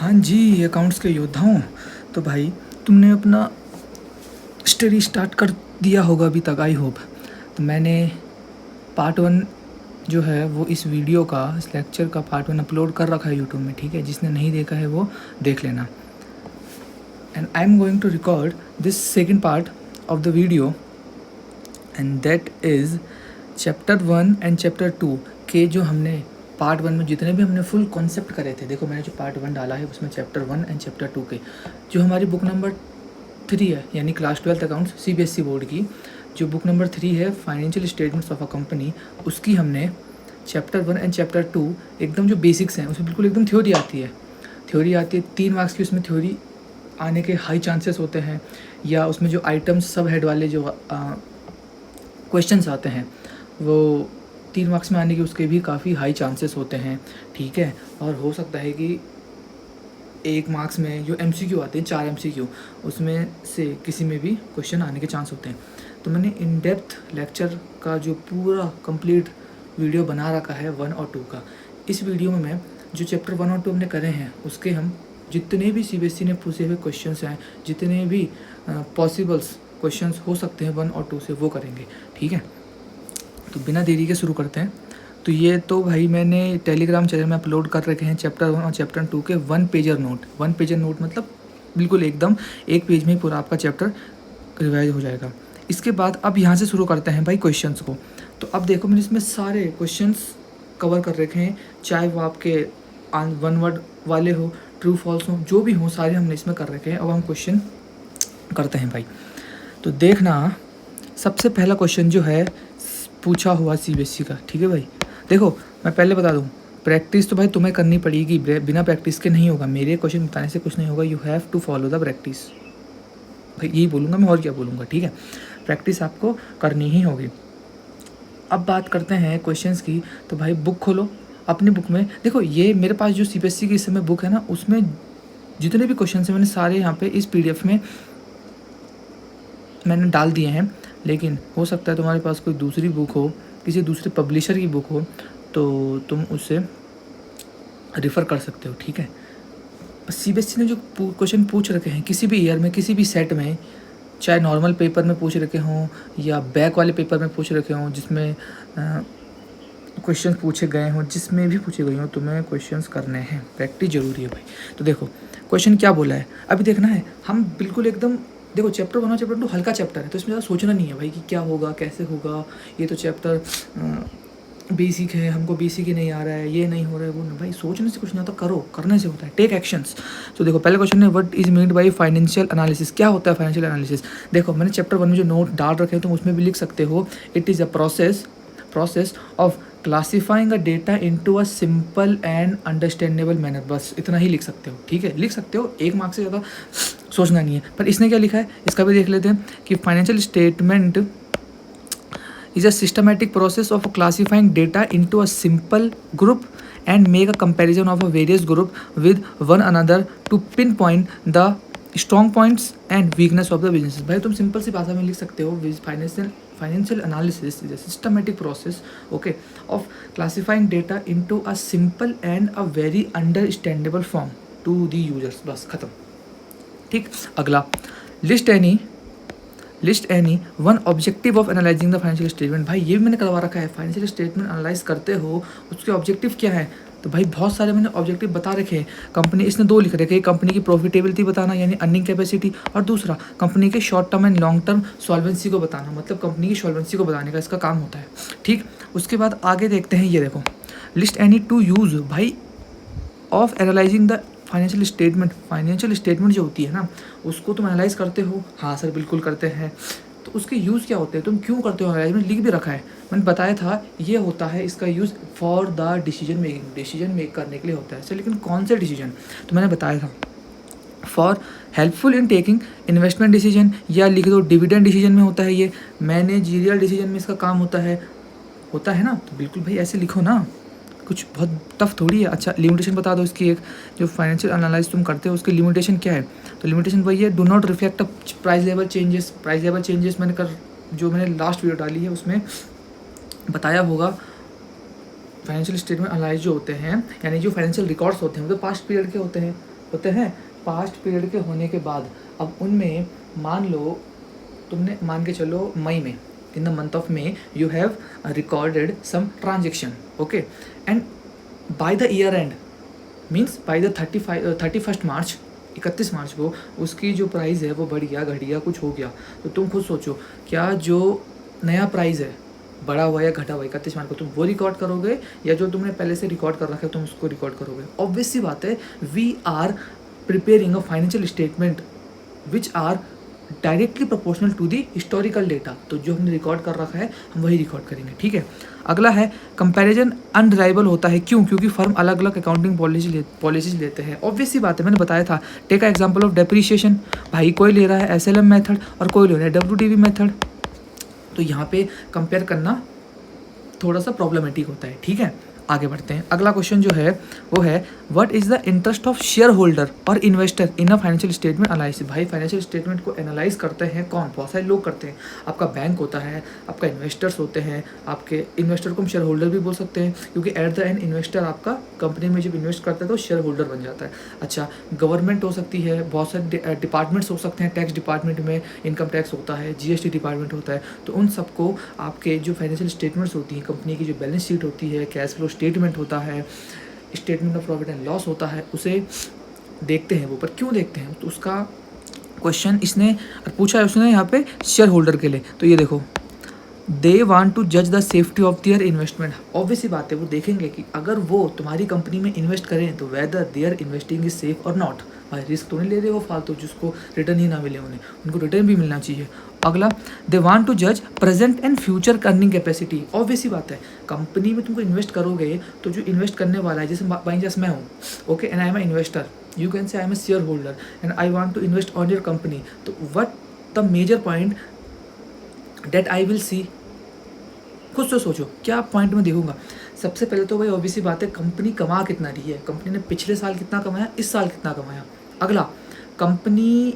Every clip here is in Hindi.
हाँ जी, अकाउंट्स के योद्धाओं। तो भाई तुमने अपना स्टडी स्टार्ट कर दिया होगा अभी तक, आई होप। तो मैंने पार्ट 1 जो है वो इस वीडियो का, इस लेक्चर का पार्ट 1 अपलोड कर रखा है यूट्यूब में, ठीक है। जिसने नहीं देखा है वो देख लेना। And I am going to record this second part of the video, and that is chapter 1 and chapter 2 के जो हमने पार्ट 1 में जितने भी हमने फुल कॉन्सेप्ट करे थे। देखो मैंने जो पार्ट 1 डाला है उसमें चैप्टर 1 एंड चैप्टर 2 के जो हमारी बुक नंबर 3 है, यानी class 12th accounts CBSE board की जो बुक नंबर 3 है, financial statements of a company, उसकी हमने चैप्टर 1 एंड चैप्टर 2 एकदम जो बेसिक्स हैं उसमें बिल्कुल एकदम थ्योरी आती है। 3 मार्क्स की उसमें थ्योरी आने के हाई चांसेस होते हैं, या उसमें जो आइटम्स सब हेड वाले जो क्वेश्चंस आते हैं वो 3 मार्क्स में आने के उसके भी काफ़ी हाई चांसेस होते हैं, ठीक है। और हो सकता है कि 1 मार्क्स में जो MCQ आते हैं, 4 MCQ, उसमें से किसी में भी क्वेश्चन आने के चांस होते हैं। तो मैंने इन डेप्थ लेक्चर का जो पूरा कंप्लीट वीडियो बना रखा है 1 और 2 का। इस वीडियो में मैं जो चैप्टर 1 और 2 हमने करे हैं उसके हम जितने भी CBSE ने पूछे हुए क्वेश्चंस हैं, जितने भी पॉसिबल्स क्वेश्चंस हो सकते हैं 1 और 2 से, वो करेंगे, ठीक है। तो बिना देरी के शुरू करते हैं। तो ये तो भाई मैंने टेलीग्राम चैनल में अपलोड कर रखे हैं चैप्टर 1 और चैप्टर 2 के 1 पेजर नोट। 1 पेजर नोट मतलब बिल्कुल एकदम 1 पेज में ही पूरा आपका चैप्टर रिवाइज हो जाएगा। इसके बाद अब यहाँ से शुरू करते हैं भाई क्वेश्चंस को। तो अब देखो मैंने इसमें सारे क्वेश्चंस कवर कर रखे हैं, चाहे वो आपके 1 वर्ड वाले हो, ट्रू फॉल्स हो, जो भी हो, सारे हमने इसमें कर रखे हैं। अब हम क्वेश्चन करते हैं भाई। तो देखना, सबसे पहला क्वेश्चन जो है पूछा हुआ CBSE का, ठीक है भाई। देखो मैं पहले बता दूं, प्रैक्टिस तो भाई तुम्हें करनी पड़ेगी, बिना प्रैक्टिस के नहीं होगा। मेरे क्वेश्चन बताने से कुछ नहीं होगा। You have to follow the practice, भाई यही बोलूँगा मैं, और क्या बोलूँगा, ठीक है। प्रैक्टिस आपको करनी ही होगी। अब बात करते हैं क्वेश्चंस की। तो भाई बुक खोलो, अपनी बुक में देखो, ये मेरे पास जो CBSE की इस समय बुक है ना, उसमें जितने भी क्वेश्चन हैं मैंने सारे यहाँ पे इस PDF में मैंने डाल दिए हैं। लेकिन हो सकता है तुम्हारे पास कोई दूसरी बुक हो, किसी दूसरे पब्लिशर की बुक हो, तो तुम उससे रेफ़र कर सकते हो, ठीक है। CBSE ने जो क्वेश्चन पूछ रखे हैं किसी भी ईयर में, किसी भी सेट में, चाहे नॉर्मल पेपर में पूछ रखे हों या बैक वाले पेपर में पूछ रखे हों, जिसमें क्वेश्चन पूछे गए हों, जिसमें भी पूछे गए हों, तुम्हें क्वेश्चंस करने हैं। प्रैक्टिस ज़रूरी है भाई। तो देखो क्वेश्चन क्या बोला है अभी देखना है। हम बिल्कुल एकदम, देखो चैप्टर 1 और चैप्टर 2 हल्का चैप्टर है, तो इसमें ज़्यादा सोचना नहीं है भाई कि क्या होगा, कैसे होगा। ये तो चैप्टर बेसिक है, हमको बेसिक ही नहीं आ रहा है, ये नहीं हो रहा है, वो नहीं। भाई सोचने से कुछ नहीं होता, करो, करने से होता है। Take actions. तो देखो पहले क्वेश्चन है, what is meant by financial analysis. क्या होता है फाइनेंशियल एनालिसिस? देखो मैंने चैप्टर 1 में जो नोट डाल रखे हैं तुम उसमें भी लिख सकते हो। It is a process of classifying a data into a simple and understandable manner. बस इतना ही लिख सकते हो, ठीक है, लिख सकते हो। 1 मार्क्स से ज़्यादा सोचना नहीं है। पर इसने क्या लिखा है इसका भी देख लेते हैं कि financial statement is a systematic process of classifying data into a simple group and make a comparison of a various group with one another to pinpoint the strong points and weakness of the businesses। भाई तुम सिंपल सी भाषा में लिख सकते हो, financial analysis is a systematic process, okay, of classifying data into a simple and a very understandable form to the users। बस खत्म, ठीक। अगला, list any one objective of analysing the financial statement. भाई ये भी मैंने करवा रखा है। फाइनेंशियल स्टेटमेंट एनालाइज करते हो, उसके ऑब्जेक्टिव क्या है? तो भाई बहुत सारे मैंने ऑब्जेक्टिव बता रखे हैं। कंपनी, इसने 2 लिख रखे हैं, कंपनी की प्रॉफिटेबिलिटी बताना यानी अर्निंग कैपेसिटी, और दूसरा कंपनी के short term and long term solvency को बताना, मतलब कंपनी की सॉल्वेंसी को बताने का इसका काम होता है, ठीक। उसके बाद आगे देखते हैं, ये देखो, लिस्ट एनी टू यूज़ भाई of analysing the financial statement. Financial statement जो होती है ना, उसको तुम एनालाइज करते हो? हाँ सर बिल्कुल करते हैं। तो उसके यूज़ क्या होते हैं, तुम क्यों करते हो एनालाइज? मैंने लिख भी रखा है, मैंने बताया था ये होता है इसका use for the decision making, decision make करने के लिए होता है। सर लेकिन कौन से डिसीजन? तो मैंने बताया था, for helpful in taking investment decision, या लिख दो डिविडेंड डिसीजन में होता है ये, मैनेजीरियल डिसीजन में इसका काम होता है ना। तो बिल्कुल भाई ऐसे लिखो ना, कुछ बहुत टफ थोड़ी है। अच्छा लिमिटेशन बता दो इसकी, एक जो फाइनेंशियल एनालिसिस तुम करते हो उसकी लिमिटेशन क्या है? तो लिमिटेशन वही है, do not reflect price level changes. Price level changes जो मैंने लास्ट वीडियो डाली है उसमें बताया होगा। फाइनेंशियल स्टेटमेंट एनालाइज जो होते हैं, यानी जो फाइनेंशियल रिकॉर्ड्स होते हैं वो तो पास्ट पीरियड के होते हैं, होते हैं पास्ट पीरियड के होने के बाद। अब उनमें मान लो तुमने मान के चलो मई में, in the month of May you have recorded some transaction, okay, and by the year end means by the 31 March, 31 मार्च को उसकी जो प्राइस है वो बढ़ गया, घट गया, कुछ हो गया। तो तुम खुद सोचो, क्या जो नया प्राइस है बढ़ा हुआ या घटा हुआ 31 मार्च को, तुम वो रिकॉर्ड करोगे या जो तुमने पहले से रिकॉर्ड कर रखा है तुम उसको रिकॉर्ड करोगे? ऑब्वियस सी बात है, we are preparing a financial statement which are directly proportional to the historical data. तो जो हमने रिकॉर्ड कर रखा है हम वही रिकॉर्ड करेंगे, ठीक है। अगला है कंपैरिजन अनरिलायबल होता है, क्यों? क्योंकि फर्म अलग अलग अकाउंटिंग पॉलिसीज लेते हैं। ऑब्वियस सी बात है, मैंने बताया था। टेक एग्जांपल ऑफ डेप्रिसिएशन, भाई कोई ले रहा है SLM मेथड और कोई ले रहा है WDV मेथड, तो यहाँ पे कंपेयर करना थोड़ा सा प्रॉब्लमेटिक होता है, ठीक है। आगे बढ़ते हैं। अगला क्वेश्चन जो है वो है what is the interest of shareholder और investor in a financial statement analysis. भाई फाइनेंशियल स्टेटमेंट को एनालाइज करते हैं कौन? बहुत सारे लोग करते हैं। आपका बैंक होता है, आपका इन्वेस्टर्स होते हैं, आपके इन्वेस्टर को हम शेयर होल्डर भी बोल सकते हैं, क्योंकि एट द एंड इन्वेस्टर आपका कंपनी में जब इन्वेस्ट करता है तो शेयर होल्डर बन जाता है। अच्छा, गवर्नमेंट हो सकती है, बहुत सारे डिपार्टमेंट्स हो सकते हैं। टैक्स डिपार्टमेंट में इनकम टैक्स होता है, GST डिपार्टमेंट होता है, तो उन सबको आपके जो फाइनेंशियल स्टेटमेंट्स होती हैं, कंपनी की जो बैलेंस शीट होती है, कैश फ्लो स्टेटमेंट होता है, statement of profit and loss होता है, उसे देखते हैं वो। पर क्यों देखते हैं? तो उसका क्वेश्चन इसने पूछा है उसने यहाँ पे शेयर होल्डर के लिए। तो ये देखो, दे वांट टू जज the safety of their investment. Obvious ही बात है, वो देखेंगे कि अगर वो तुम्हारी कंपनी में इन्वेस्ट करें तो whether their investing is safe और नॉट। भाई रिस्क तो नहीं ले रहे वो फालतू, जिसको रिटर्न ही ना मिले उन्हें, उनको रिटर्न भी मिलना चाहिए। अगला, दे वांट टू जज present and future earning capacity. Obvious ही बात है, कंपनी में तुमको इन्वेस्ट करोगे तो जो इन्वेस्ट करने वाला है, जैसे बाई चांस मैं हूँ, okay, and I am a investor, you can say I am a shareholder and I want to invest on your company, तो what the major point that I will see. खुद से सोचो क्या पॉइंट में देखूंगा। सबसे पहले तो भाई ऑब्वियस सी बात है, कंपनी कमा कितना रही है, कंपनी ने पिछले साल कितना कमाया, इस साल कितना कमाया। अगला, कंपनी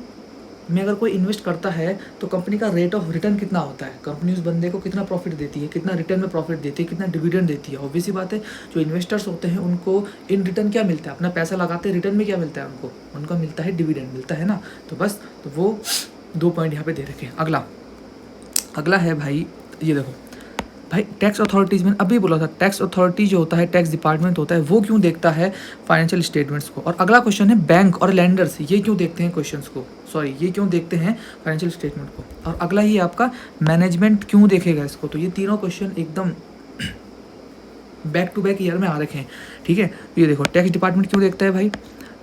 में अगर कोई इन्वेस्ट करता है तो कंपनी का रेट ऑफ रिटर्न कितना होता है, कंपनी उस बंदे को कितना प्रॉफिट देती है, कितना रिटर्न में प्रॉफिट देती है, कितना डिविडेंड देती है। ऑब्वियस सी बात है, जो इन्वेस्टर्स होते हैं उनको इन रिटर्न क्या मिलता है, अपना पैसा लगाते हैं, रिटर्न में क्या मिलता है उनको, उनका मिलता है डिविडेंड मिलता है ना। तो बस, तो वो 2 पॉइंट यहाँ पे दे रखे हैं। अगला है भाई, ये देखो भाई, टैक्स अथॉरिटीज़ में अभी बोला था, टैक्स अथॉरिटी जो होता है, टैक्स डिपार्टमेंट होता है, वो क्यों देखता है फाइनेंशियल स्टेटमेंट्स को। और अगला क्वेश्चन है बैंक और लैंडर्स, ये क्यों देखते हैं क्वेश्चंस को, सॉरी ये क्यों देखते हैं फाइनेंशियल स्टेटमेंट को। और अगला ही आपका मैनेजमेंट क्यों देखेगा इसको। तो ये तीनों क्वेश्चन एकदम बैक टू बैक ईयर में आ रखे हैं, ठीक है। तो ये देखो, टैक्स डिपार्टमेंट क्यों देखता है भाई,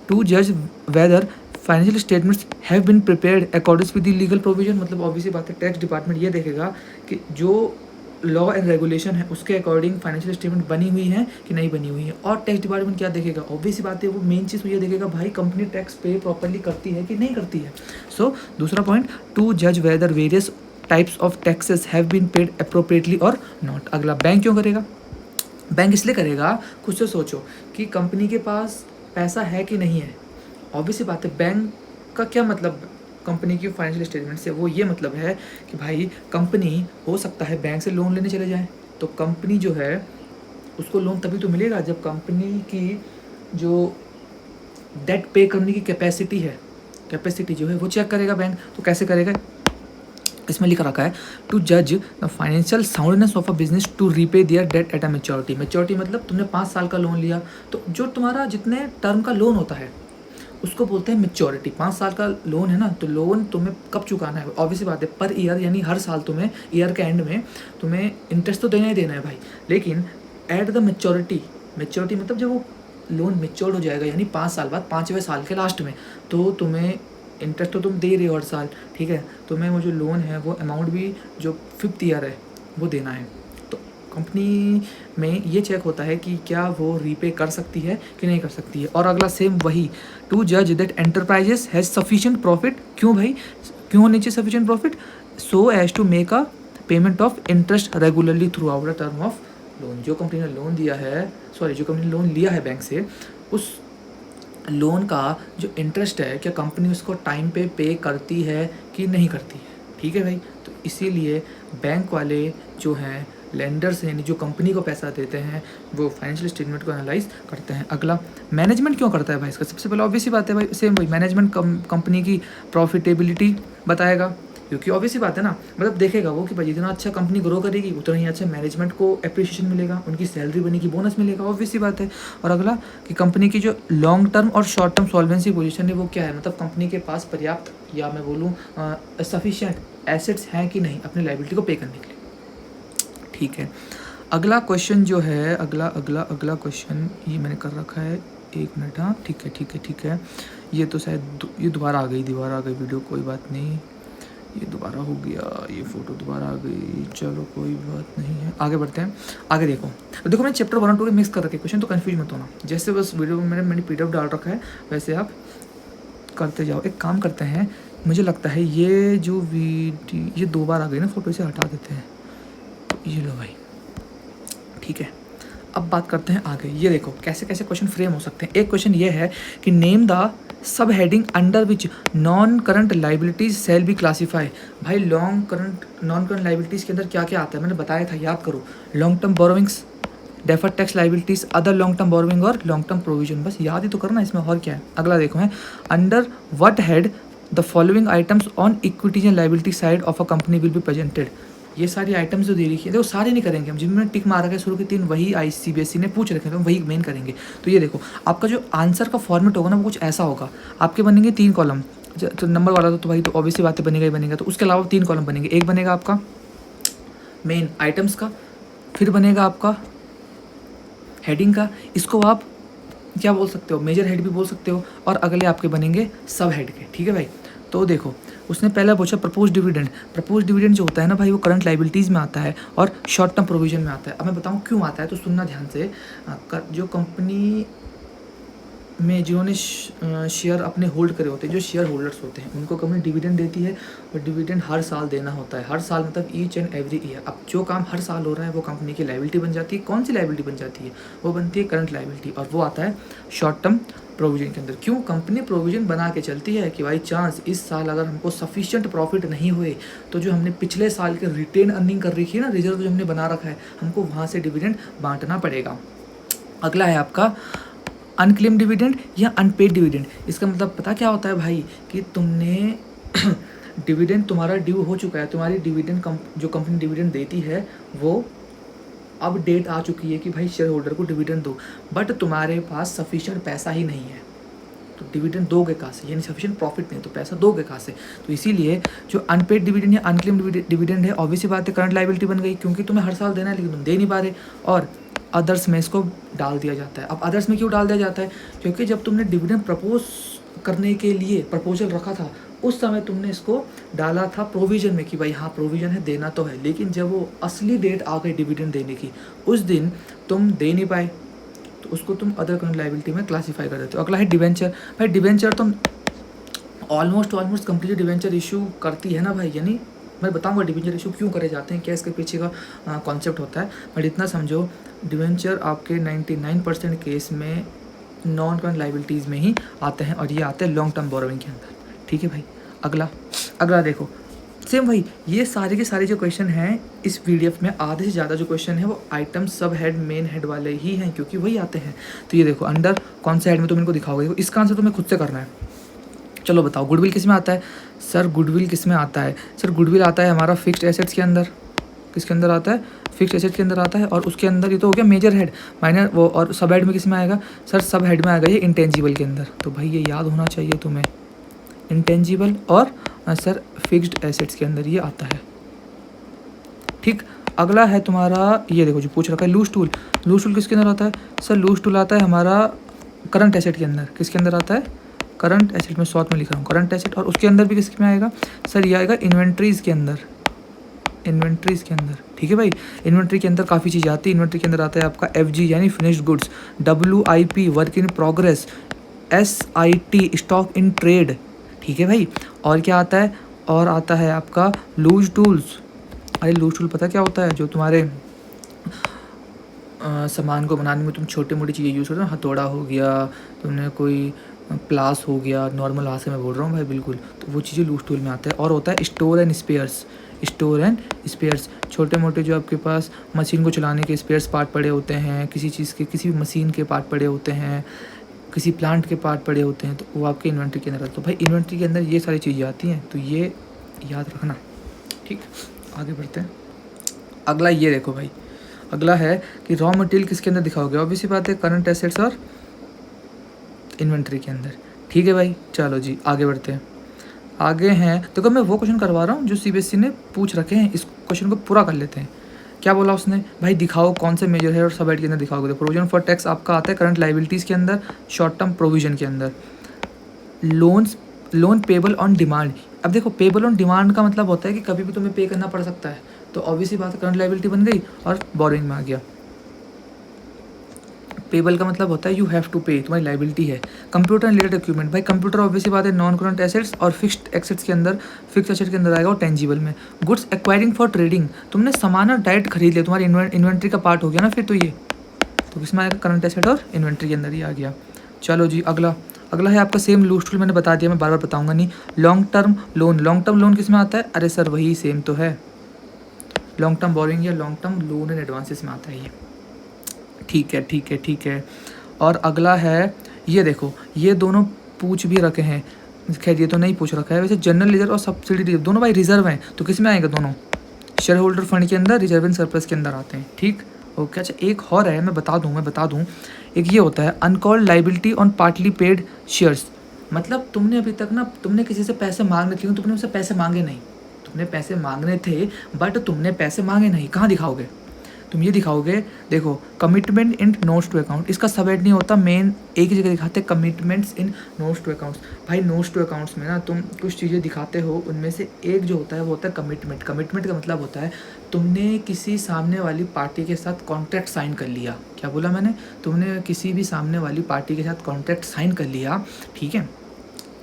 टू जज whether financial statements have been prepared according with the legal provision. मतलब ऑब्वियसली बात है, टैक्स डिपार्टमेंट ये देखेगा कि जो लॉ एंड रेगुलेशन है उसके अकॉर्डिंग फाइनेंशियल स्टेटमेंट बनी हुई है कि नहीं बनी हुई है। और टैक्स डिपार्टमेंट क्या देखेगा, ऑब्वियस बात है, वो मेन चीज़ ये देखेगा भाई कंपनी टैक्स पे प्रॉपरली करती है कि नहीं करती है। सो दूसरा पॉइंट, टू जज whether various types of taxes have been paid appropriately और नॉट। अगला, बैंक क्यों करेगा, बैंक इसलिए करेगा, खुद से सोचो कि कंपनी के पास पैसा है कि नहीं है। ऑब्वियसली बात है, बैंक का क्या मतलब कंपनी की फाइनेंशियल स्टेटमेंट से, वो ये मतलब है कि भाई कंपनी हो सकता है बैंक से लोन लेने चले जाए, तो कंपनी जो है उसको लोन तभी तो मिलेगा जब कंपनी की जो डेट पे करने की कैपेसिटी जो है वो चेक करेगा बैंक। तो कैसे करेगा, इसमें लिखा रखा है टू जज the financial soundness of a business to repay their debt at a maturity. Maturity मतलब तुमने 5 साल का लोन लिया, तो जो तुम्हारा जितने टर्म का लोन होता है उसको बोलते हैं मैच्योरिटी। 5 साल का लोन है ना, तो लोन तुम्हें कब चुकाना है, ऑब्वियसली बात है पर ईयर, यानी हर साल तुम्हें ईयर के एंड में तुम्हें इंटरेस्ट तो देना ही देना है भाई। लेकिन एट द मैच्योरिटी मतलब जब वो लोन मैच्योर हो जाएगा, यानी 5 साल बाद, 5वें साल के लास्ट में, तो तुम्हें इंटरेस्ट तो तुम दे रहे हो हर साल, ठीक है, तुम्हें वो जो लोन है वो अमाउंट भी जो 5th ईयर है वो देना है। तो कंपनी में ये चेक होता है कि क्या वो रीपे कर सकती है कि नहीं कर सकती है। और अगला सेम वही, टू जज that enterprises has sufficient profit. क्यों भाई, क्यों होनी चाहिए sufficient profit, so as to make a payment of interest regularly throughout the term of loan. जो कंपनी ने लोन दिया है, जो कंपनी ने लोन लिया है बैंक से, उस लोन का जो इंटरेस्ट है, क्या कंपनी उसको टाइम पे करती है कि नहीं करती है, ठीक है भाई। तो इसीलिए बैंक वाले जो हैं लेंडर्स यानी जो कंपनी को पैसा देते हैं वो फाइनेंशियल स्टेटमेंट को एनालाइज करते हैं। अगला, मैनेजमेंट क्यों करता है भाई इसका? सबसे पहले ऑब्वियस ही बात है भाई, सेम भाई मैनेजमेंट कंपनी की प्रॉफिटेबिलिटी बताएगा, क्योंकि ऑब्वियस ही बात है ना, मतलब देखेगा वो कि भाई जितना अच्छा कंपनी ग्रो करेगी उतना ही अच्छा मैनेजमेंट को अप्रिशिएशन मिलेगा, उनकी सैलरी बनेगी, बोनस मिलेगा, ऑब्वियस ही बात है। और अगला कि कंपनी की जो लॉन्ग टर्म और शॉर्ट टर्म सॉल्वेंसी पोजीशन है वो क्या है, मतलब कंपनी के पास पर्याप्त या मैं बोलूँ सफिशिएंट एसेट्स हैं कि नहीं अपनी लायबिलिटी को पे करने के लिए। ठीक है, अगला क्वेश्चन जो है, अगला क्वेश्चन ये मैंने कर रखा है, 1 मिनट। हाँ ठीक है, ये तो शायद ये दोबारा आ गई वीडियो, कोई बात नहीं, ये दोबारा हो गया, ये फ़ोटो दोबारा आ गई, चलो कोई बात नहीं है, आगे बढ़ते हैं। आगे देखो मैंने चैप्टर 1 और 2 के मिक्स कर रखे क्वेश्चन, तो कन्फ्यूज मत होना, जैसे बस वीडियो में मैंने PDF डाल रखा है वैसे आप करते जाओ। एक काम करते हैं, मुझे लगता है ये जो वीडियो ये 2 बार आ गई ना फ़ोटो, इसे हटा देते हैं, तो ये लो भाई, ठीक है। अब बात करते हैं आगे, ये देखो कैसे कैसे क्वेश्चन फ्रेम हो सकते हैं। एक क्वेश्चन ये है कि name the sub heading under which non current liabilities shall be classify. भाई नॉन करंट लाइबिलिटीज़ के अंदर क्या क्या आता है, मैंने बताया था, याद करो, long term borrowings, deferred tax liabilities, other long term borrowing और लॉन्ग टर्म प्रोविजन, बस याद ही तो करना इसमें, और क्या है। अगला देखो है, under what head the following items on equities and liability side of a company will be presented. ये सारी आइटम्स जो दे रखी है देखो, सारे नहीं करेंगे हम, जिनमें टिक मारा है शुरू के 3 वही ICBSE ने पूछ रखे हैं, तो वही मेन करेंगे। तो ये देखो आपका जो आंसर का फॉर्मेट होगा ना वो कुछ ऐसा होगा, आपके बनेंगे 3 कॉलम, तो नंबर वाला तो भाई तो ऑब्वियसली बातें बनेगा ही बनेगा, तो उसके अलावा 3 कॉलम बनेंगे। एक बनेगा आपका मेन आइटम्स का, फिर बनेगा आपका हेडिंग का, इसको आप क्या बोल सकते हो, मेजर हेड भी बोल सकते हो, और अगले आपके बनेंगे सब हेड के। ठीक है भाई, तो देखो उसने पहला पूछा प्रपोज डिविडेंड जो होता है ना भाई, वो करंट लाइबिलिटीज़ में आता है और शॉर्ट टर्म प्रोविजन में आता है। अब मैं बताऊँ क्यों आता है, तो सुनना ध्यान से। जो कंपनी में जिन्होंने शेयर अपने होल्ड करे होते हैं, जो शेयर होल्डर्स होते हैं, उनको कंपनी डिविडेंड देती है, और डिविडेंड हर साल देना होता है, हर साल मतलब ईच एंड एवरी ईयर। अब जो काम हर साल हो रहा है वो कंपनी की लाइबिलिटी बन जाती है। कौन सी लाइबिलिटी बन जाती है, वो बनती है करंट लाइबिलिटी, और वो आता है शॉर्ट टर्म प्रोविजन के अंदर। क्यों, कंपनी प्रोविजन बना के चलती है कि भाई चांस इस साल अगर हमको सफिशिएंट प्रॉफिट नहीं हुए तो जो हमने पिछले साल के रिटेन अर्निंग कर रखी है ना, रिजर्व जो हमने बना रखा है, हमको वहाँ से डिविडेंड बांटना पड़ेगा। अगला है आपका अनक्लेम डिविडेंड या अनपेड डिविडेंड। इसका मतलब पता क्या होता है भाई, कि तुमने डिविडेंड तुम्हारा ड्यू हो चुका है, तुम्हारी डिविडेंड जो कंपनी डिविडेंड देती है वो अब डेट आ चुकी है कि भाई शेयर होल्डर को डिविडेंड दो, बट तुम्हारे पास सफिशिएंट पैसा ही नहीं है, तो डिविडेंड दोगे कहाँ से, यानी सफिशिएंट प्रॉफिट नहीं, तो पैसा दोगे कहाँ से। तो इसीलिए जो अनपेड डिविडेंड या अनक्लेम डिविडेंड है, ऑब्वियसली बात है करंट लायबिलिटी बन गई, क्योंकि तुम्हें हर साल देना है लेकिन तुम दे नहीं पा रहे, और अदर्स में इसको डाल दिया जाता है। अब अदर्स में क्यों डाल दिया जाता है, क्योंकि जब तुमने डिविडेंड प्रपोज करने के लिए प्रपोजल रखा था उस समय तुमने इसको डाला था प्रोविज़न में कि भाई हाँ प्रोविज़न है, देना तो है, लेकिन जब वो असली डेट आ गई डिविडेंड देने की, उस दिन तुम दे नहीं पाए, तो उसको तुम अदर करंट लायबिलिटी में क्लासीफाई कर देते हो। अगला है डिवेंचर। भाई डिवेंचर तो ऑलमोस्ट कंपनी जो डिवेंचर इशू करती है ना भाई, यानी मैं बताऊंगा डिवेंचर इशू क्यों करे जाते हैं, क्या इसके पीछे का कॉन्सेप्ट होता है, बट इतना समझो डिवेंचर आपके 99% केस में नॉन करंट लायबिलिटीज़ में ही आते हैं, और ये आते हैं लॉन्ग टर्म बोरोइंग के अंदर। ठीक है भाई, अगला देखो सेम भाई, ये सारे के सारे जो क्वेश्चन हैं इस PDF में आधे से ज़्यादा जो क्वेश्चन है वो आइटम सब हेड मेन हेड वाले ही हैं, क्योंकि वही आते हैं। तो ये देखो अंडर कौन से हेड में तुम इनको दिखाओगे, देखो इसका आंसर तुम्हें खुद से करना है। चलो बताओ गुडविल किस में आता है, सर गुडविल किस में आता है, सर गुडविल आता है हमारा फिक्स्ड एसेट्स के अंदर। किसके अंदर आता है, फिक्स्ड एसेट के अंदर आता है, और उसके अंदर ये तो हो गया मेजर हेड, माइनर वो, और सब हेड में किस में आएगा, सर सब हेड में आएगा ये इंटेंजिबल के अंदर। तो भाई ये याद होना चाहिए तुम्हें, इंटेंजिबल और सर फिक्स्ड एसेट्स के अंदर ये आता है। ठीक, अगला है तुम्हारा, ये देखो जो पूछ रखा है लूज टूल किसके अंदर आता है, सर लूज टूल आता है हमारा करंट एसेट के अंदर। किसके अंदर आता है, करंट एसेट में शॉर्ट में लिख रहा हूँ करंट एसेट, और उसके अंदर भी किसके में आएगा, सर ये आएगा इन्वेंट्रीज़ के अंदर, ठीक है भाई। इन्वेंट्री के अंदर काफ़ी चीज़ आती है, इन्वेंट्री के अंदर आता है आपका FG यानी finished goods, WIP work in progress, SIT stock in trade. ठीक है भाई, और क्या आता है, और आता है आपका लूज टूल्स। अरे लूज टूल पता क्या होता है, जो तुम्हारे सामान को बनाने में तुम छोटी मोटी चीज़ें यूज़ करते हो, हथौड़ा हो गया, तुमने कोई प्लास हो गया, नॉर्मल हाथ से मैं बोल रहा हूँ भाई बिल्कुल, तो वो चीज़ें लूज टूल में आता है। और होता है store and spheres, store and spheres, छोटे मोटे जो आपके पास मशीन को चलाने के स्पेयर्स पार्ट पड़े होते हैं, किसी चीज़ के, किसी भी मशीन के पार्ट पड़े होते हैं, किसी प्लांट के पार्ट पड़े होते हैं, तो वो आपके इन्वेंट्री के अंदर आते हैं। तो भाई इन्वेंट्री के अंदर ये सारी चीज़ें आती हैं, तो ये याद रखना। ठीक, आगे बढ़ते हैं। अगला ये देखो भाई, अगला है कि रॉ मटेरियल किसके अंदर दिखाओगे? ऑब्वियसली बात है करंट एसेट्स और इन्वेंट्री के अंदर। ठीक है भाई, चलो जी आगे बढ़ते हैं। आगे हैं, देखो मैं वो क्वेश्चन करवा रहा हूँ जो सीबीएसई ने पूछ रखे हैं, इस क्वेश्चन को पूरा कर लेते हैं। क्या बोला उसने? भाई दिखाओ कौन से मेजर है और सब हेड के अंदर दिखाओगे। तो प्रोविजन फॉर टैक्स आपका आता है करंट लाइबिलिटीज़ के अंदर, शॉर्ट टर्म प्रोविजन के अंदर। Loan payable on demand. अब देखो पेबल ऑन डिमांड का मतलब होता है कि कभी भी तुम्हें पे करना पड़ सकता है, तो ऑब्वियसली बात है करंट लाइबिलिटी बन गई और बोरिंग में आ गया। पेबल का मतलब होता है यू हैव टू पे, तुम्हारी लाइबिलिटी है। कंप्यूटर एंड रिलेटेड इक्विपमेंट, भाई कंप्यूटर ऑब्वियसली बात है नॉन करंट एसेट्स और फिक्स्ड एसेट्स के अंदर, फिक्स एसेट के अंदर आएगा और टेंजिबल में। गुड्स एक्वायरिंग फॉर ट्रेडिंग, तुमने सामान और डायरेक्ट खरीद लिया, तुम्हारी इन्वेंट्री का पार्ट हो गया ना फिर तो ये, तो किसमें आएगा? करंट एसेट और इन्वेंट्री के अंदर ही आ गया। चलो जी अगला है आपका सेम लूज टूल, मैंने बता दिया, मैं बार बार बताऊंगा नहीं। लॉन्ग टर्म लोन किस में आता है? अरे सर वही सेम तो है, लॉन्ग टर्म बोरिंग या long term loan and advances में आता है ये। ठीक है। और अगला है ये देखो, ये दोनों पूछ भी रखे हैं, खैर ये तो नहीं पूछ रखा है वैसे। जनरल रिजर्व और सब्सिडी रिजर्व दोनों भाई रिजर्व हैं, तो किस में आएंगे? दोनों शेयर होल्डर फंड के अंदर, रिजर्व एंड सरप्लस के अंदर आते हैं। ठीक, ओके। अच्छा एक और है, मैं बता दूं, एक ये होता है uncalled liability on partly paid shares. मतलब तुमने अभी तक ना, तुमने किसी से पैसे मांगने थे, तुमने उससे पैसे मांगे नहीं, तुमने पैसे मांगने थे बट तुमने पैसे मांगे नहीं, कहाँ दिखाओगे? तुम ये दिखाओगे, देखो commitment in notes to account, इसका सब हेड नहीं होता, मेन एक ही जगह दिखाते हैं commitments in notes to accounts. भाई नोट्स टू अकाउंट्स में ना तुम कुछ चीज़ें दिखाते हो, उनमें से एक जो होता है वो होता है कमिटमेंट। कमिटमेंट का मतलब होता है तुमने किसी सामने वाली पार्टी के साथ कॉन्ट्रैक्ट साइन कर लिया। क्या बोला मैंने? तुमने किसी भी सामने वाली पार्टी के साथ कॉन्ट्रैक्ट साइन कर लिया, ठीक है।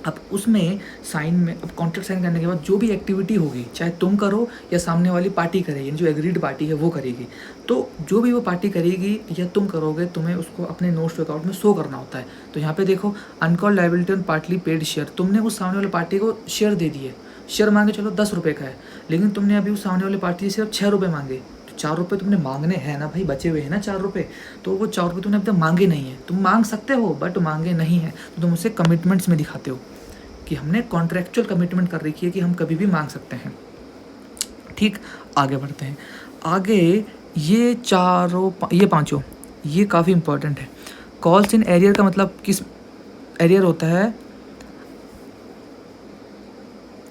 अब उसमें साइन में, अब कॉन्ट्रैक्ट साइन करने के बाद जो भी एक्टिविटी होगी, चाहे तुम करो या सामने वाली पार्टी करे, यानी जो एग्रीड पार्टी है वो करेगी, तो जो भी वो पार्टी करेगी या तुम करोगे, तुम्हें उसको अपने नोट्स टू अकाउंट में शो करना होता है। तो यहाँ पे देखो uncalled liability on partly paid share, तुमने उस सामने वाली पार्टी को शेयर दे दिए, शेयर मांगे चलो 10 रुपये का है, लेकिन तुमने अभी उस सामने वाली पार्टी से सिर्फ 6 रुपये मांगे, 4 रुपये तुमने मांगने हैं ना भाई, बचे हुए हैं ना 4 रुपये, तो वो 4 रुपये तुमने अब तक मांगे नहीं है। तुम मांग सकते हो बट मांगे नहीं है, तो तुम उसे कमिटमेंट्स में दिखाते हो कि हमने कॉन्ट्रैक्चुअल कमिटमेंट कर रखी है कि हम कभी भी मांग सकते हैं। ठीक, आगे बढ़ते हैं। आगे ये पांचों ये काफ़ी इंपॉर्टेंट है। कॉल्स इन एरियर का मतलब किस एरियर होता है?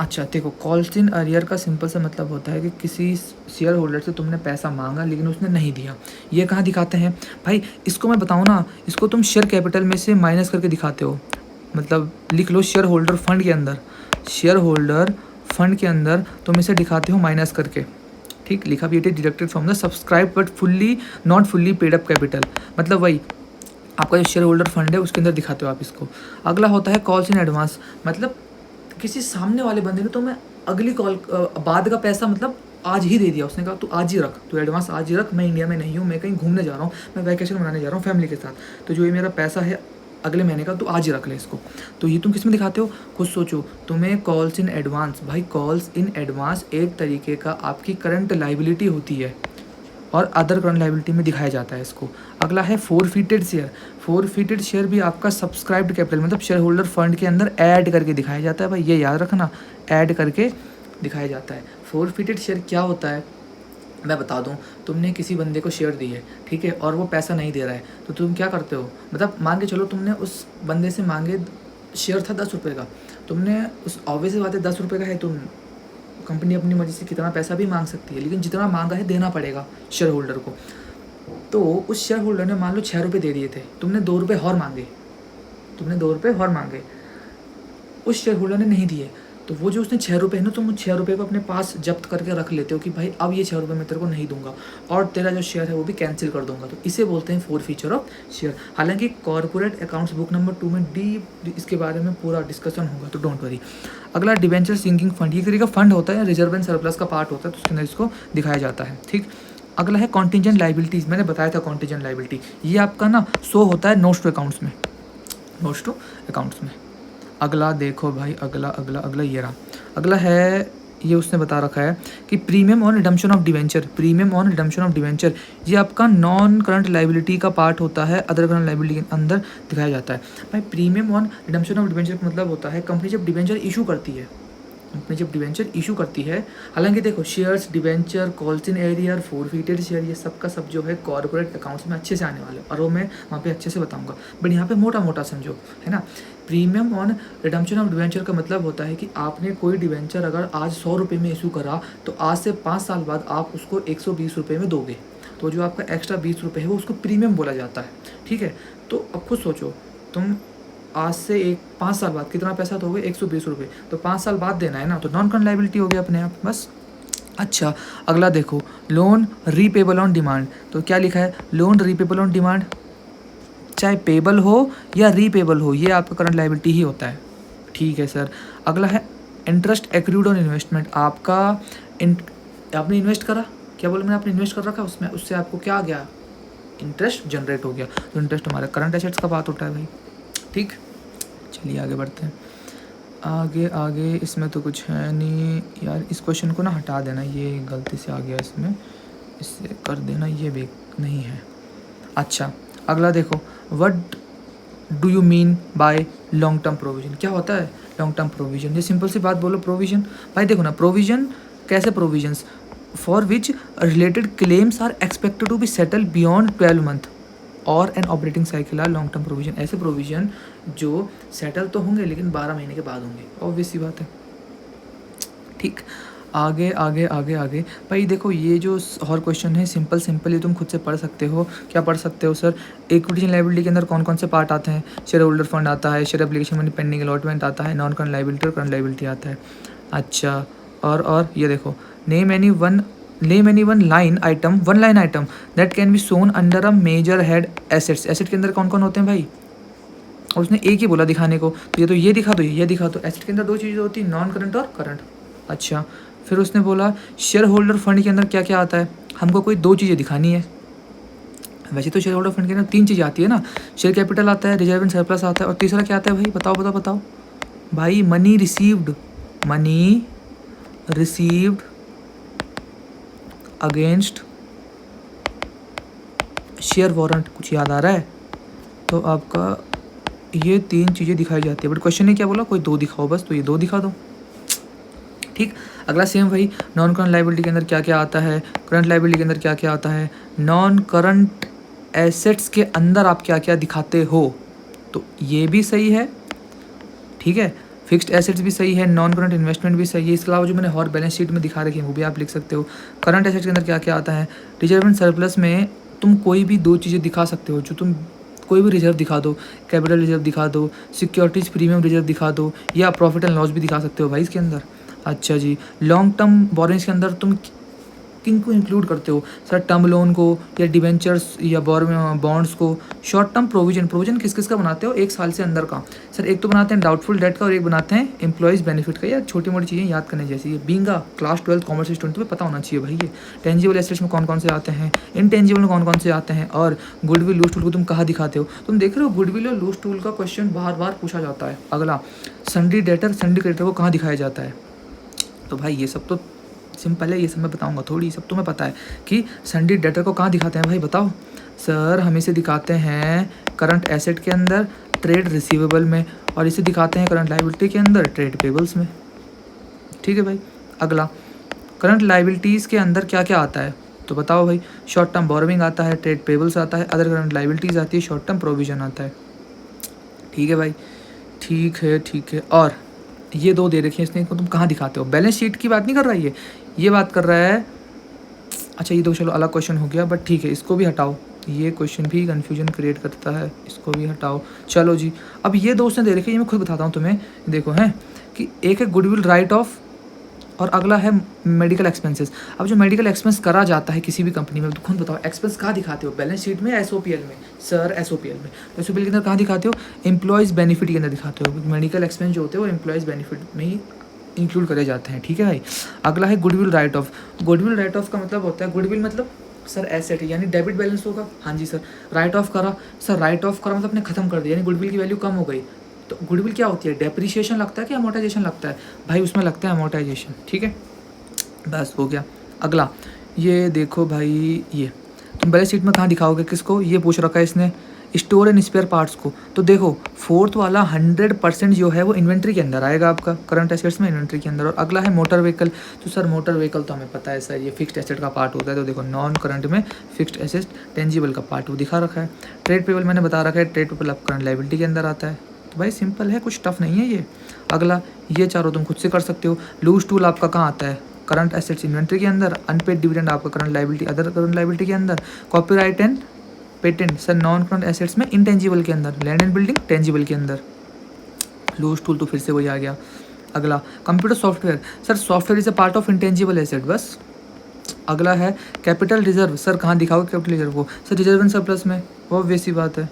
अच्छा देखो, कॉल्स इन एरियर का सिंपल सा मतलब होता है कि किसी शेयर होल्डर से तुमने पैसा मांगा लेकिन उसने नहीं दिया। ये कहाँ दिखाते हैं भाई? इसको मैं बताऊँ ना, इसको तुम शेयर कैपिटल में से माइनस करके दिखाते हो। मतलब लिख लो शेयर होल्डर फंड के अंदर, शेयर होल्डर फंड के अंदर तुम इसे दिखाते हो माइनस करके। ठीक, लिखा भी है deducted from the subscribe but fully not fully paid up capital, मतलब वही आपका जो शेयर होल्डर फंड है उसके अंदर दिखाते हो आप इसको। अगला होता है कॉल्स इन एडवांस, मतलब किसी सामने वाले बंदे ने तो मैं अगली कॉल बाद का पैसा मतलब आज ही दे दिया, उसने कहा तू आज ही रख, तू एडवांस आज ही रख, मैं इंडिया में नहीं हूँ, मैं कहीं घूमने जा रहा हूँ, मैं वैकेशन मनाने जा रहा हूँ फैमिली के साथ, तो जो ये मेरा पैसा है अगले महीने का, तो आज ही रख ले इसको। तो ये तुम किस में दिखाते हो? खुद सोचो। तुम्हें कॉल्स इन एडवांस, भाई कॉल्स इन एडवांस एक तरीके का आपकी करंट लाइबिलिटी होती है और अदर करंट लाइबिलिटी में दिखाया जाता है इसको। अगला है फोरफिटेड शेयर। फोरफिटेड शेयर भी आपका सब्सक्राइब्ड कैपिटल मतलब शेयर होल्डर फंड के अंदर ऐड करके दिखाया जाता है। भाई ये याद रखना, ऐड करके दिखाया जाता है। फोरफिटेड शेयर क्या होता है मैं बता दूं, तुमने किसी बंदे को शेयर दी है, ठीक है, और वो पैसा नहीं दे रहा है, तो तुम क्या करते हो? मतलब मान के चलो तुमने उस बंदे से मांगे, शेयर था 10 रुपये का, तुमने उस ऑब्वियस बात है 10 रुपये का है, तुम कंपनी अपनी मर्जी से कितना पैसा भी मांग सकती है, लेकिन जितना मांगा है देना पड़ेगा शेयर होल्डर को। तो उस शेयर होल्डर ने मान लो 6 रुपये दे दिए थे, तुमने 2 रुपये और मांगे, उस शेयर होल्डर ने नहीं दिए, तो वो जो उसने 6 रुपये है ना, तुम 6 रुपये को अपने पास जब्त करके रख लेते हो कि भाई अब ये 6 रुपये मैं तेरे को नहीं दूंगा और तेरा जो शेयर है वो भी कैंसिल कर दूंगा। तो इसे बोलते हैं फोरफीचर ऑफ शेयर। हालांकि कॉर्पोरेट अकाउंट्स बुक नंबर 2 में डीप इसके बारे में पूरा डिस्कशन होगा, तो डोंट वरी। अगला डिवेंचर सिंकिंग फंड, ये तरीका फंड होता है, रिजर्व एंड सरप्लस का पार्ट होता है, तो उसके अंदर इसको दिखाया जाता है। ठीक, अगला है कॉन्टिजेंट लाइबिलिटीज़। मैंने बताया था कॉन्टिजेंट लाइबिलिटी ये आपका ना शो होता है नोट्स टू अकाउंट्स में। अगला देखो भाई, अगला ये रहा। अगला है ये उसने बता रखा है कि premium on redemption of debenture, premium on redemption of debenture ये आपका नॉन करंट लाइबिलिटी का पार्ट होता है, अदर करंट लाइबिलिटी के अंदर दिखाया जाता है। भाई premium on redemption of debenture का मतलब होता है कंपनी जब डिवेंचर इशू करती है, कंपनी जब डिवेंचर इशू करती है, हालांकि देखो shares, debenture, calls in arrear, forfeited share, ये सब का सब जो है कॉर्पोरेट अकाउंट्स में अच्छे से आने वाले और वो मैं वहाँ पे अच्छे से बताऊंगा, बट यहाँ पे मोटा मोटा समझो, है ना। Premium on redemption of debenture का मतलब होता है कि आपने कोई डिवेंचर अगर आज 100 रुपये में इशू करा तो आज से 5 साल बाद आप उसको 120 रुपये में दोगे, तो जो आपका एक्स्ट्रा 20 रुपये है वो उसको प्रीमियम बोला जाता है, ठीक है। तो अब खुद सोचो, तुम आज से 5 साल बाद कितना पैसा दोगे, 120 रुपये, तो 5 साल बाद देना है ना, तो नॉन करंट लायबिलिटी हो गया अपने आप, बस। अच्छा अगला देखो, लोन रीपेबल ऑन डिमांड, तो क्या लिखा है, लोन रीपेबल ऑन डिमांड, चाहे पेबल हो या रीपेबल हो ये आपका करंट लायबिलिटी ही होता है, ठीक है सर। अगला है इंटरेस्ट एक्रूड ऑन इन्वेस्टमेंट, आपका आपने इन्वेस्ट करा, क्या बोला मैंने, आपने इन्वेस्ट कर रखा उसमें, उससे आपको क्या आ गया, इंटरेस्ट जनरेट हो गया, तो इंटरेस्ट हमारे करंट एसेट्स का बात होता है भाई, ठीक। चलिए आगे बढ़ते हैं, आगे आगे इसमें तो कुछ है नहीं यार, इस क्वेश्चन को ना हटा देना, ये गलती से आ गया इसमें, इससे कर देना, ये भी नहीं है। अच्छा अगला देखो, what do you mean by long term provision, क्या होता है लॉन्ग टर्म प्रोविजन, ये सिंपल सी बात बोलो, प्रोविजन। भाई देखो ना, प्रोविजन कैसे, provisions for which related claims are expected to be settle beyond 12 month or an operating cycle are long term provision, ऐसे प्रोविजन जो सेटल तो होंगे लेकिन 12 महीने के बाद होंगे, ऑब्वियस सी बात है, ठीक। आगे आगे आगे आगे भाई देखो, ये जो और क्वेश्चन है सिंपल सिंपल, ये तुम खुद से पढ़ सकते हो, क्या पढ़ सकते हो सर, इक्विटी एंड लायबिलिटी के अंदर कौन कौन से पार्ट आते हैं, शेयर होल्डर फंड आता है, share application money pending allotment आता है, नॉन करंट लायबिलिटी और करंट लायबिलिटी आता है। अच्छा और ये देखो, name any one line item, one line item that can be shown under a major head assets, asset के अंदर कौन कौन होते हैं भाई, और उसने एक ही बोला दिखाने को, तो ये दिखा दो, ये दिखा दो, एसेट के अंदर 2 चीज़ें होती हैं, नॉन करंट और करंट। अच्छा फिर उसने बोला शेयर होल्डर फंड के अंदर क्या क्या आता है, हमको कोई 2 चीज़ें दिखानी है, वैसे तो शेयर होल्डर फंड के अंदर 3 चीज़ें आती है ना, शेयर कैपिटल आता है, रिजर्व एंड सरप्लस आता है, और तीसरा क्या आता है भाई, बताओ बताओ बताओ भाई, money received against share warrant, कुछ याद आ रहा है, तो आपका ये 3 चीज़ें दिखाई जाती है, बट क्वेश्चन ने क्या बोला, कोई 2 दिखाओ बस, तो ये 2 दिखा दो, ठीक। अगला सेम भाई, नॉन करंट लायबिलिटी के अंदर क्या क्या आता है, करंट लायबिलिटी के अंदर क्या क्या आता है, नॉन करंट एसेट्स के अंदर आप क्या क्या दिखाते हो, तो ये भी सही है, ठीक है, फिक्स्ड एसेट्स भी सही है, नॉन करंट इन्वेस्टमेंट भी सही है, इसके अलावा जो मैंने और बैलेंस शीट में दिखा रखी है वो भी आप लिख सकते हो। करंट एसेट्स के अंदर क्या क्या आता है, रिजर्व एंड सरप्लस में तुम कोई भी 2 चीज़ें दिखा सकते हो, जो तुम कोई भी रिजर्व दिखा दो, कैपिटल रिजर्व दिखा दो, सिक्योरिटीज़ प्रीमियम रिजर्व दिखा दो, या प्रॉफिट एंड लॉस भी दिखा सकते हो भाई इसके अंदर। अच्छा जी, लॉन्ग टर्म बोरिंग्स के अंदर तुम किन को इंक्लूड करते हो सर, टर्म लोन को या डिवेंचर्स या बॉन्ड्स को। शॉर्ट टर्म प्रोविजन किस किस का बनाते हो, 1 साल से अंदर का सर, एक तो बनाते हैं डाउटफुल डेट का और एक बनाते हैं एम्प्लॉयज़ बेनिफिट का, या छोटी मोटी चीज़ें याद करने जैसी है, बीइंग क्लास 12 कॉमर्स स्टूडेंट तुम्हें पता होना चाहिए भाई। ये टेंजिबल एसेट्स में कौन कौन से आते हैं, इनटेंजिबल में कौन कौन से आते हैं, और गुडविल लूज टूल को तुम कहाँ दिखाते हो, तुम देख रहे हो गुडविल और लूज टूल का क्वेश्चन बार बार पूछा जाता है। अगला सन्डी डेटर सन्डी क्रेडिटर को कहाँ दिखाया जाता है, तो भाई ये सब तो सिंपल है, ये सब मैं बताऊंगा, थोड़ी सब तुम्हें पता है कि सन्डी डेटर को कहाँ दिखाते हैं भाई, बताओ सर। हम इसे दिखाते हैं करंट एसेट के अंदर, ट्रेड रिसीवेबल में, और इसे दिखाते हैं करंट लायबिलिटी के अंदर, ट्रेड पेबल्स में, ठीक है भाई। अगला करंट लायबिलिटीज़ के अंदर क्या क्या आता है, तो बताओ भाई, शॉर्ट टर्म बोरोइंग आता है, ट्रेड पेबल्स आता है, अदर करंट लायबिलिटीज़ आती है, शॉर्ट टर्म प्रोविजन आता है, ठीक है भाई, ठीक है। और ये 2 दे रखी है इसने, तुम कहाँ दिखाते हो, बैलेंस शीट की बात नहीं कर रहा है ये बात कर रहा है। अच्छा ये 2 चलो अलग क्वेश्चन हो गया, बट ठीक है, इसको भी हटाओ, ये क्वेश्चन भी कन्फ्यूजन क्रिएट करता है, इसको भी हटाओ। चलो जी, अब ये 2 उसने दे रखे, ये मैं खुद बताता हूँ तुम्हें, देखो हैं कि एक है गुडविल राइट ऑफ और अगला है मेडिकल एक्सपेंसेस। अब जो मेडिकल एक्सपेंस करा जाता है किसी भी कंपनी में, तो खुद बताओ एक्सपेंस कहाँ दिखाते हो, बैलेंस शीट में या SOPL में, सर SOPL में। SOPL के अंदर कहाँ दिखाते हो, एम्प्लॉयज़ बेनिफिट के अंदर दिखाते हो, मेडिकल एक्सपेंस जो होते हैं वो एम्प्लॉयज़ बेनिफिट में ही इंक्लूड करे जाते हैं, ठीक है भाई। अगला है goodwill right of, goodwill right of का मतलब होता है, गुडविल मतलब सर एसेट यानी डेबिट बैलेंस होगा, हाँ जी सर। राइट ऑफ करा सर, राइट ऑफ करा मतलब आपने खत्म कर दिया, यानी गुडविल की वैल्यू कम हो गई, तो गुडविल क्या होती है, डेप्रिसिएशन लगता है कि अमोर्टाइजेशन लगता है, भाई उसमें लगता है अमोर्टाइजेशन, ठीक है। बस हो गया। अगला ये देखो भाई, ये तुम बैलेंस शीट में कहाँ दिखाओगे किसको, ये पूछ रखा है इसने, स्टोर एंड स्पेयर पार्ट्स को। तो देखो फोर्थ वाला 100% जो है वो इन्वेंट्री के अंदर आएगा आपका, करंट एसेट्स में इन्वेंट्री के अंदर। और अगला है मोटर व्हीकल। तो सर मोटर व्हीकल तो हमें पता है सर ये फिक्स्ड एसेट का पार्ट होता है। तो देखो नॉन करंट में फिक्स्ड एसेट टेंजिबल का पार्ट वो दिखा रखा है। ट्रेड पेबल मैंने बता रखा है, ट्रेड पेबल आप करंट लायबिलिटी के अंदर आता है। तो भाई सिंपल है, कुछ टफ नहीं है ये। अगला ये चारों तुम खुद से कर सकते हो। लूज टूल आपका कहाँ आता है, करंट एसेट्स इन्वेंट्री के अंदर। अनपेड डिविडेंड आपका current liability, other current liability के अंदर। Copyright and patent sir non current assets में इंटेंजिबल के अंदर। लैंड एंड बिल्डिंग टेंजिबल के अंदर। लूज टूल तो फिर से वही आ गया। अगला computer software, sir software is a part of intangible asset बस। अगला है कैपिटल रिजर्व, सर कहाँ दिखाओगे कैपिटल रिजर्व को, सर रिजर्व एंड सरप्लस में, वो वैसी बात है।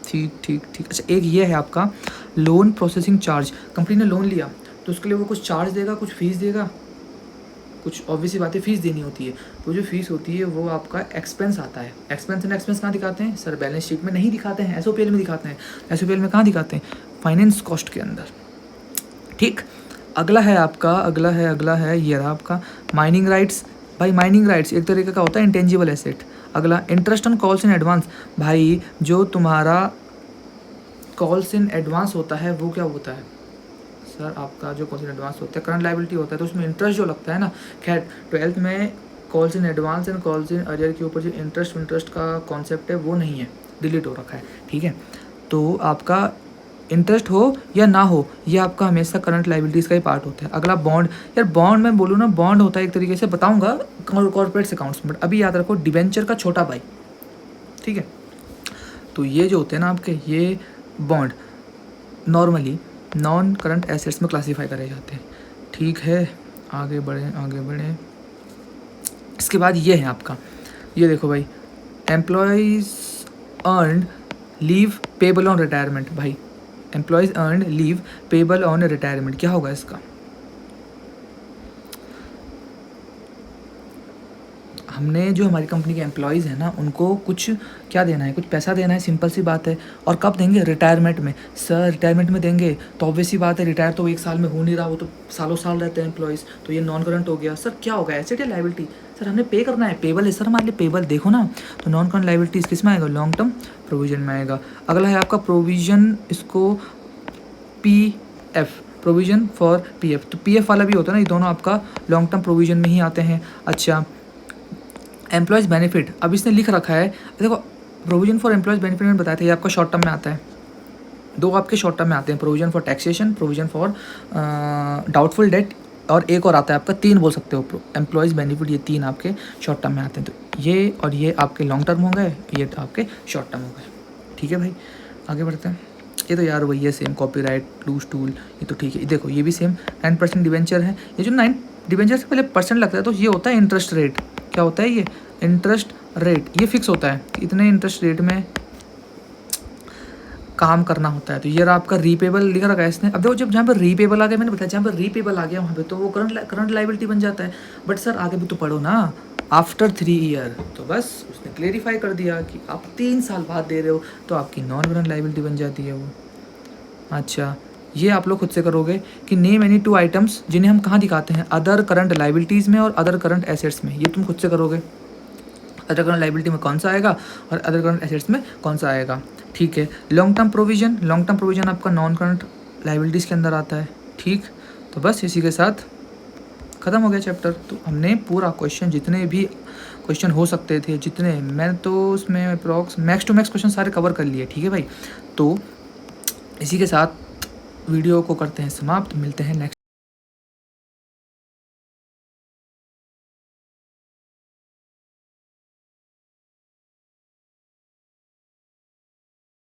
ठीक ठीक ठीक। अच्छा एक ये है आपका लोन प्रोसेसिंग चार्ज। कंपनी ने लोन लिया तो उसके लिए वो कुछ चार्ज देगा, कुछ फीस देगा, कुछ ऑब्वियसली बातें फीस देनी होती है। तो जो फीस होती है वो आपका एक्सपेंस आता है। एक्सपेंस एंड एक्सपेंस कहाँ दिखाते हैं सर, बैलेंस शीट में नहीं दिखाते हैं, एसओपीएल में दिखाते हैं। एसओपीएल में कहाँ दिखाते हैं, फाइनेंस कॉस्ट के अंदर। ठीक। अगला है आपका, अगला है ये रहा आपका माइनिंग राइट्स। भाई माइनिंग राइट्स एक तरीके का होता है इंटेंजिबल एसेट। अगला interest on calls in advance, भाई जो तुम्हारा कॉल्स इन एडवांस होता है वो क्या होता है सर, आपका जो कॉल्स इन एडवांस होता है करंट लायबिलिटी होता है। तो उसमें इंटरेस्ट जो लगता है ना, खैर 12th में calls in advance and calls in arrear के ऊपर जो इंटरेस्ट का कॉन्सेप्ट है वो नहीं है, डिलीट हो रखा है। ठीक है, तो आपका इंटरेस्ट हो या ना हो ये आपका हमेशा करंट लायबिलिटीज़ का ही पार्ट होता है। अगला बॉन्ड, यार बॉन्ड मैं बोलूँ ना, बॉन्ड होता है एक तरीके से, बताऊंगा कॉर्पोरेट अकाउंट्स में, बट अभी याद रखो डिबेंचर का छोटा भाई। ठीक है, तो ये जो होते हैं ना आपके ये bond normally non current assets में क्लासीफाई करे जाते हैं। ठीक है, आगे बढ़ें। इसके बाद ये है आपका, ये देखो भाई employees earned leave payable on retirement. भाई employees earned leave payable on retirement क्या होगा इसका, हमने जो हमारी कंपनी के एम्प्लॉयज़ हैं ना उनको कुछ क्या देना है, कुछ पैसा देना है, सिंपल सी बात है। और कब देंगे, रिटायरमेंट में। सर रिटायरमेंट में देंगे तो ऑब्वियस सी बात है, रिटायर तो एक साल में हो नहीं रहा, वो तो सालों साल रहते हैं एम्प्लॉयज़, तो ये नॉन करंट हो गया। सर क्या होगा, एसेट या लायबिलिटी, सर हमने पे करना है, पेबल है सर हमारे लिए, पेबल देखो ना। तो नॉन करंट लायबिलिटीज़ किस में आएगा, लॉन्ग टर्म प्रोविजन में आएगा। अगला है आपका प्रोविजन, इसको PF प्रोविजन फॉर PF, तो PF वाला भी होता है ना, ये दोनों आपका लॉन्ग टर्म प्रोविजन में ही आते हैं। अच्छा एम्प्लॉयज़ बेनिफिट, अब इसने लिख रखा है, देखो प्रोविजन फॉर एम्प्लॉयज़ बेनिफिट मैंने बताया था, ये आपका शॉर्ट टर्म में आता है। दो आपके शॉर्ट टर्म में आते हैं, provision for taxation, provision for doubtful debt, और एक और आता है आपका, 3 बोल सकते हो एम्प्लॉयज़ बेनिफिट, ये 3 आपके शॉर्ट टर्म में आते हैं। तो ये और ये आपके लॉन्ग टर्म हो गए, ये आपके शॉर्ट टर्म हो गए। ठीक है भाई, आगे बढ़ते हैं। ये तो यार वही है सेम, कॉपीराइट, लूज टूल, ये तो ठीक है। देखो ये भी सेम 9% डिवेंचर है। ये जो 9 डिवेंचर से पहले परसेंट लगता है तो ये होता है इंटरेस्ट रेट। क्या होता है ये, इंटरेस्ट रेट, ये फिक्स होता है कि इतने इंटरेस्ट रेट में काम करना होता है। तो ये रहा आपका रीपेबल लिख रखा है इसने। अब देखो जब जहाँ पर रीपेबल आ गया, मैंने बताया जहाँ पर रीपेबल आ गया वहाँ पे तो वो करंट लायबिलिटी बन जाता है। बट सर आगे भी तो पढ़ो ना, आफ्टर 3 ईयर, तो बस उसने क्लेरिफाई कर दिया कि आप 3 साल बाद दे रहे हो तो आपकी नॉन करंट लायबिलिटी बन जाती है वो। अच्छा ये आप लोग खुद से करोगे कि नेम एनी 2 आइटम्स जिन्हें हम कहाँ दिखाते हैं, अदर करंट लायबिलिटीज़ में और अदर करंट एसेट्स में। ये तुम खुद से करोगे, अदर करंट लायबिलिटी में कौन सा आएगा और अदर करंट एसेट्स में कौन सा आएगा। ठीक है, long term provision, long term provision आपका नॉन करंट लायबिलिटीज़ के अंदर आता है। ठीक, तो बस इसी के साथ ख़त्म हो गया चैप्टर। तो हमने पूरा क्वेश्चन, जितने भी क्वेश्चन हो सकते थे, जितने, मैं तो उसमें approx max to max question सारे कवर कर लिए। ठीक है भाई, तो इसी के साथ वीडियो को करते हैं समाप्त, मिलते हैं नेक्स्ट